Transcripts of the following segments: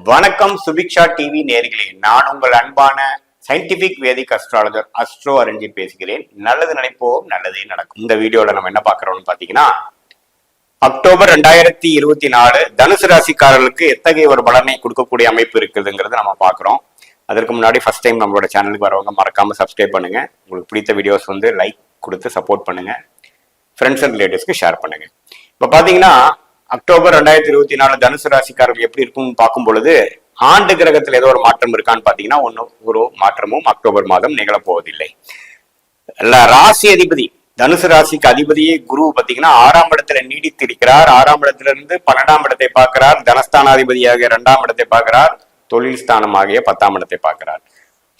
வணக்கம் சுபிக்ஷா டிவி நேர்களே, நான் உங்கள் அன்பான சயின்டிபிக் வேதிக் அஸ்ட்ராலஜர் அஸ்ட்ரோ அரஞ்சி பேசுகிறேன். நல்லது நினைப்போம், நல்லதே நடக்கும். இந்த வீடியோல நம்ம என்ன பாக்குறோம்னு பாத்தீங்கன்னா, அக்டோபர் 2024 தனுசு ராசிக்காரர்களுக்கு எத்தகைய ஒரு பலனை கொடுக்கக்கூடிய அமைப்பு இருக்குதுங்கிறது நம்ம பாக்குறோம். அதற்கு முன்னாடி ஃபர்ஸ்ட் டைம் நம்மளோட சேனலுக்கு வரவங்க மறக்காம சப்ஸ்கிரைப் பண்ணுங்க. உங்களுக்கு பிடித்த வீடியோஸ் லைக் கொடுத்து சப்போர்ட் பண்ணுங்க. ஃப்ரெண்ட்ஸ் அண்ட் ரிலேட்டிவ்ஸ்க்கு ஷேர் பண்ணுங்க. இப்ப பாத்தீங்கன்னா அக்டோபர் 2024 தனுசு ராசிக்காரர்கள் எப்படி இருக்கும்னு பார்க்கும் பொழுது, ஆண்டு கிரகத்தில் ஏதோ ஒரு மாற்றம் இருக்கான்னு பாத்தீங்கன்னா ஒரு மாற்றமும் அக்டோபர் மாதம் நிகழப்போவதில்லை. ராசி அதிபதி தனுசு ராசிக்கு அதிபதியே குரு பாத்தீங்கன்னா 6ஆம் இடத்துல நீடித்து இருக்கிறார். 6ஆம் இடத்துல இருந்து 12ஆம் இடத்தை பார்க்கிறார். தனஸ்தானாதிபதியாகிய 2ஆம் இடத்தை பார்க்கிறார். தொழில் ஸ்தானமாகிய 10ஆம் இடத்தை பார்க்கிறார்.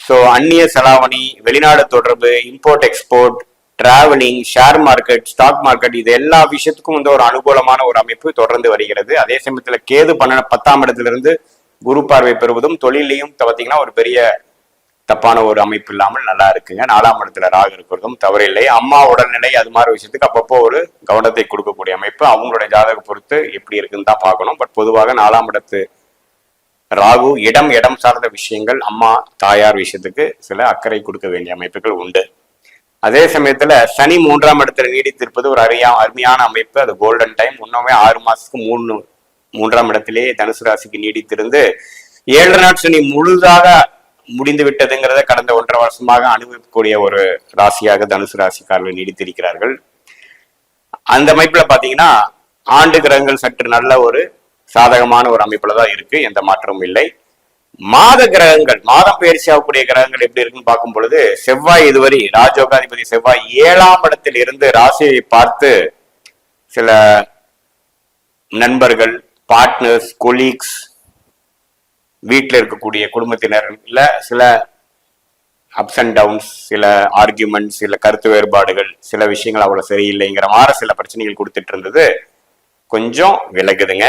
சோ அந்நிய செலாவணி, வெளிநாடு தொடர்பு, import export, travelling, share market, stock market, இது எல்லா விஷயத்துக்கும் ஒரு அனுகூலமான ஒரு அமைப்பு தொடர்ந்து வருகிறது. அதே சமயத்துல கேது 10ஆம் இடத்துல இருந்து குரு பார்வை பெறுவதும் தொழிலையும் பாத்தீங்கன்னா ஒரு பெரிய தப்பான ஒரு அமைப்பு இல்லாமல் நல்லா இருக்குங்க. 4ஆம் இடத்துல ராகு இருக்கிறதும் தவறில்லை. அம்மா உடல்நிலை அது மாதிரி விஷயத்துக்கு அப்பப்போ ஒரு கவனத்தை கொடுக்கக்கூடிய அமைப்பு அவங்களுடைய ஜாதக பொறுத்து எப்படி இருக்குன்னு தான் பார்க்கணும். பட் பொதுவாக 4ஆம் இடத்து ராகு இடம் சார்ந்த விஷயங்கள், அம்மா தாயார் விஷயத்துக்கு சில அக்கறை கொடுக்க வேண்டிய அமைப்புகள் உண்டு. அதே சமயத்துல சனி 3ஆம் இடத்துல நீடித்திருப்பது ஒரு அருமையான அமைப்பு. அது கோல்டன் டைம். இன்னுமே 6 மாசத்துக்கு 3ஆம் இடத்திலேயே தனுசு ராசிக்கு நீடித்திருந்து 7 நாட் சனி முழுதாக முடிந்து விட்டதுங்கிறத கடந்த 1.5 வருஷமாக அனுபவிக்கக்கூடிய ஒரு ராசியாக தனுசு ராசிக்காரர்கள் நீடித்திருக்கிறார்கள். அந்த அமைப்புல பாத்தீங்கன்னா ஆண்டு கிரகங்கள் சற்று நல்ல ஒரு சாதகமான ஒரு அமைப்புலதான் இருக்கு. எந்த மாற்றமும் இல்லை. மாத கிரகங்கள், மாதம் பயிற்சி ஆகக்கூடிய கிரகங்கள் எப்படி இருக்குன்னு பார்க்கும் பொழுது, செவ்வாய் இதுவரை ராஜயோகாதிபதி செவ்வாய் 7ஆம் இடத்தில் இருந்து ராசியை பார்த்து சில நண்பர்கள், பார்ட்னர்ஸ், கொலீக்ஸ், வீட்டில் இருக்கக்கூடிய குடும்பத்தினர் இல்ல சில அப்ஸ் அண்ட் டவுன்ஸ், சில ஆர்கியூமெண்ட்ஸ், சில கருத்து வேறுபாடுகள், சில விஷயங்கள் அவ்வளவு சரியில்லைங்கிற மாதிரி சில பிரச்சனைகள் கொடுத்துட்டு இருந்தது கொஞ்சம் விலகுதுங்க.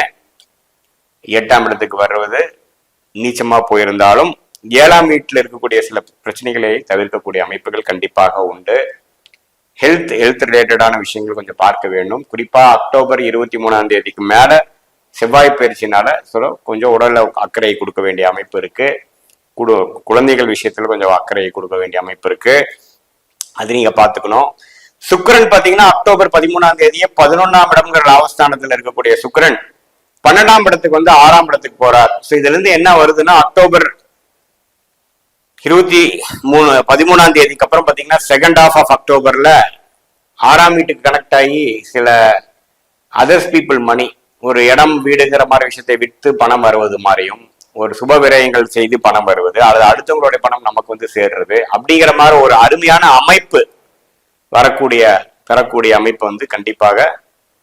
8ஆம் இடத்துக்கு வர்றது நீச்சமா போயிருந்தாலும் 7ஆம் வீட்டில் இருக்கக்கூடிய சில பிரச்சனைகளை தவிர்க்கக்கூடிய அமைப்புகள் கண்டிப்பாக உண்டு. ஹெல்த் ரிலேட்டடான விஷயங்கள் கொஞ்சம் பார்க்க வேண்டும். குறிப்பா அக்டோபர் 23ஆம் தேதிக்கு மேல செவ்வாய் பயிற்சினால கொஞ்சம் உடல்ல அக்கறையை கொடுக்க வேண்டிய அமைப்பு இருக்கு. குழந்தைகள் விஷயத்துல கொஞ்சம் அக்கறையை கொடுக்க வேண்டிய அமைப்பு இருக்கு. அது நீங்க பாத்துக்கணும். சுக்கிரன் பாத்தீங்கன்னா அக்டோபர் 13ஆம் தேதியே 11ஆம் இடம்ங்கிற லாபஸ்தானத்துல இருக்கக்கூடிய சுக்கிரன் 12ஆம் இடத்துக்கு 6ஆம் இடத்துக்கு போறார். சோ இதுல இருந்து என்ன வருதுன்னா, அக்டோபர் 13ஆம் தேதிக்கு அப்புறம் பாத்தீங்கன்னா செகண்ட் ஹாஃப் ஆஃப் அக்டோபர்ல 6ஆம் வீட்டுக்கு கனெக்ட் ஆகி சில அதர்ஸ் பீப்புள் மணி, ஒரு இடம் வீடுங்கிற மாதிரி விஷயத்தை விட்டு பணம் வருவது மாதிரியும், ஒரு சுப விரயங்கள் செய்து பணம் வருவது, அல்லது அடுத்தவங்களுடைய பணம் நமக்கு சேர்றது, அப்படிங்கிற மாதிரி ஒரு அருமையான அமைப்பு பெறக்கூடிய அமைப்பு கண்டிப்பாக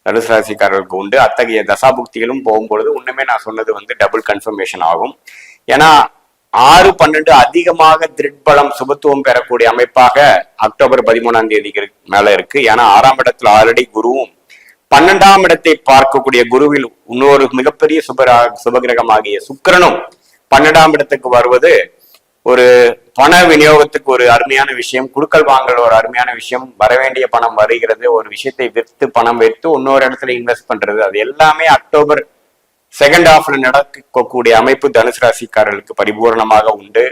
தனுசு ராசிக்காரர்களுக்கு உண்டு. அத்தகைய தசாபுக்திகளும் போகும்பொழுது இன்னுமே நான் சொன்னது டபுள் கன்ஃபர்மேஷன் ஆகும். ஏன்னா 6, 12 அதிகமாக திருட்பலம் சுபத்துவம் பெறக்கூடிய அமைப்பாக அக்டோபர் 13ஆம் தேதிக்கு மேல இருக்கு. ஏன்னா 6ஆம் இடத்துல ஆல்ரெடி குருவும் 12ஆம் இடத்தை பார்க்கக்கூடிய குருவில் இன்னொரு மிகப்பெரிய சுபகிரகமாகிய சுக்கிரனும் 12ஆம் இடத்துக்கு வருவது ஒரு பண விநியோகத்துக்கு ஒரு அருமையான விஷயம். குடுக்கல் வாங்கல் ஒரு அருமையான விஷயம். வரவேண்டிய பணம் வருகிறது. ஒரு விஷயத்தை விற்று பணம் வைத்து இன்னொரு இடத்துல இன்வெஸ்ட் பண்றது, அது எல்லாமே அக்டோபர் செகண்ட் ஹாஃப்ல நடக்கக்கூடிய அமைப்பு தனுசு ராசிக்காரர்களுக்கு பரிபூர்ணமாக உண்டு.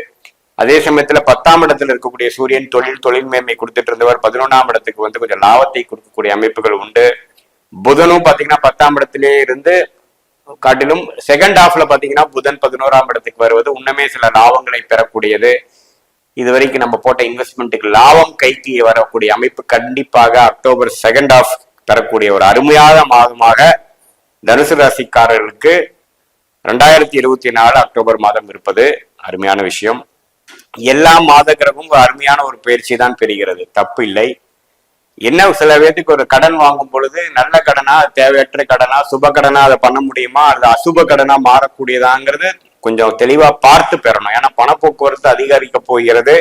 அதே சமயத்துல 10ஆம் இடத்துல இருக்கக்கூடிய சூரியன் தொழில் மேன்மை கொடுத்துட்டு இருந்தவர் 11ஆம் இடத்துக்கு கொஞ்சம் லாபத்தை கொடுக்கக்கூடிய அமைப்புகள் உண்டு. புதனும் பாத்தீங்கன்னா 10ஆம் இடத்திலே இருந்து காட்டிலும் செகண்ட் ஹாஃப்ல பாத்தீங்கன்னா புதன் 11ஆம் இடத்துக்கு வருவது இன்னுமே சில லாபங்களை பெறக்கூடியது. இதுவரைக்கும் நம்ம போட்ட இன்வெஸ்ட்மெண்ட்டுக்கு லாபம் கைக்கு வரக்கூடிய அமைப்பு கண்டிப்பாக அக்டோபர் செகண்ட் ஹாஃப் பெறக்கூடிய ஒரு அருமையான மாதமாக தனுசு ராசிக்காரர்களுக்கு 2024 அக்டோபர் மாதம் இருப்பது அருமையான விஷயம். எல்லா மாத கிரகமும் அருமையான ஒரு பயிற்சி தான் பெறுகிறது, தப்பு இல்லை. என்ன சில பேருக்கு ஒரு கடன் வாங்கும் பொழுது நல்ல கடனா, தேவையற்ற கடனா, சுப கடனா அதை பண்ண முடியுமா, அல்லது அசுப கடனா மாறக்கூடியதாங்கிறது கொஞ்சம் தெளிவா பார்த்து பெறணும். ஏன்னா பணப்போக்குவரத்து அதிகரிக்க போகிறது.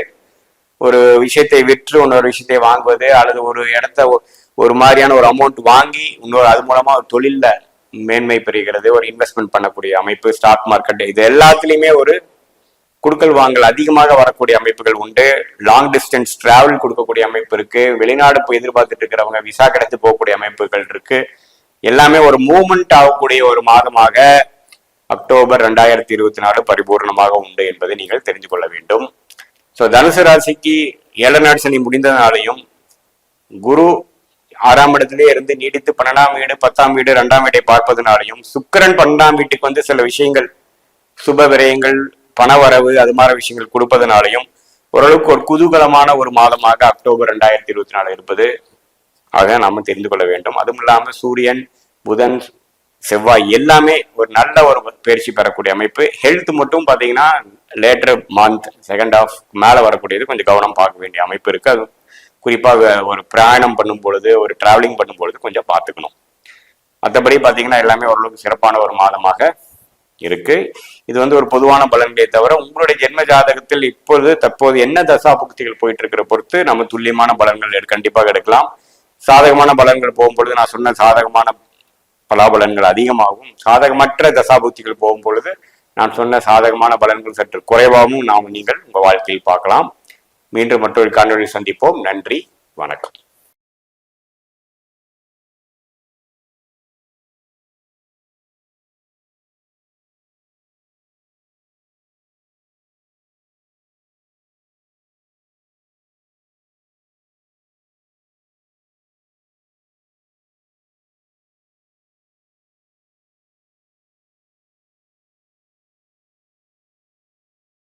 ஒரு விஷயத்தை விற்று இன்னொரு விஷயத்தை வாங்குவது, அல்லது ஒரு இடத்த ஒரு மாதிரியான ஒரு அமௌண்ட் வாங்கி இன்னொரு அது மூலமா ஒரு தொழில்ல மேன்மை பெறுகிறது. ஒரு இன்வெஸ்ட்மெண்ட் பண்ணக்கூடிய அமைப்பு, ஸ்டாக் மார்க்கெட், இது எல்லாத்துலயுமே ஒரு குடுக்கல் வாங்கல் அதிகமாக வரக்கூடிய அமைப்புகள் உண்டு. லாங் டிஸ்டன்ஸ் டிராவல் கொடுக்கக்கூடிய அமைப்பு இருக்கு. வெளிநாடு போய் எதிர்பார்த்துட்டு இருக்கிறவங்க விசா கிடைத்து போகக்கூடிய அமைப்புகள் இருக்கு. எல்லாமே ஒரு மூவ்மெண்ட் ஆகக்கூடிய ஒரு மாதமாக அக்டோபர் 2024 பரிபூர்ணமாக உண்டு என்பதை நீங்கள் தெரிந்து கொள்ள வேண்டும். ஸோ தனுசு ராசிக்கு 7 நாள் சனி முடிந்ததுனாலையும் குரு 6ஆம் இடத்திலே இருந்து நீடித்து 12ஆம் வீடு 10ஆம் வீடு 2ஆம் வீட்டை பார்ப்பதனாலையும் சுக்கிரன் 12ஆம் வீட்டுக்கு வந்து சில விஷயங்கள் சுப விரயங்கள் பணவரவு அது மாதிரி விஷயங்கள் கொடுப்பதனாலையும் ஓரளவுக்கு ஒரு குதூகலமான ஒரு மாதமாக அக்டோபர் 2024 இருப்பது ஆக நாம தெரிந்து கொள்ள வேண்டும். அதுவும் இல்லாமல் சூரியன் புதன் செவ்வாய் எல்லாமே ஒரு நல்ல ஒரு பயிற்சி பெறக்கூடிய அமைப்பு. ஹெல்த் மட்டும் பார்த்தீங்கன்னா லேட்டர் மந்த் செகண்ட் ஆஃப் மேலே வரக்கூடியது கொஞ்சம் கவனம் பார்க்க வேண்டிய அமைப்பு இருக்கு. அது குறிப்பாக ஒரு பிரயாணம் பண்ணும் பொழுது ஒரு டிராவலிங் பண்ணும் பொழுது கொஞ்சம் பார்த்துக்கணும். மற்றபடி பார்த்தீங்கன்னா எல்லாமே ஓரளவுக்கு சிறப்பான ஒரு மாதமாக இருக்கு. இது வந்து ஒரு பொதுவான பலன்களே தவிர உங்களுடைய ஜென்ம ஜாதகத்தில் இப்பொழுது தற்போது என்ன தசா புக்திகள் போயிட்டு இருக்கிற பொறுத்து நம்ம துல்லியமான பலன்கள் கண்டிப்பாக எடுக்கலாம். சாதகமான பலன்கள் போகும்பொழுது நான் சொன்ன சாதகமான பலாபலன்கள் அதிகமாகவும், சாதகமற்ற தசாபுக்திகள் போகும் பொழுது நான் சொன்ன சாதகமான பலன்கள் சற்று குறைவாகவும் நீங்கள் உங்கள் வாழ்க்கையில் பார்க்கலாம். மீண்டும் மற்றொரு காணொலியில் சந்திப்போம். நன்றி, வணக்கம்.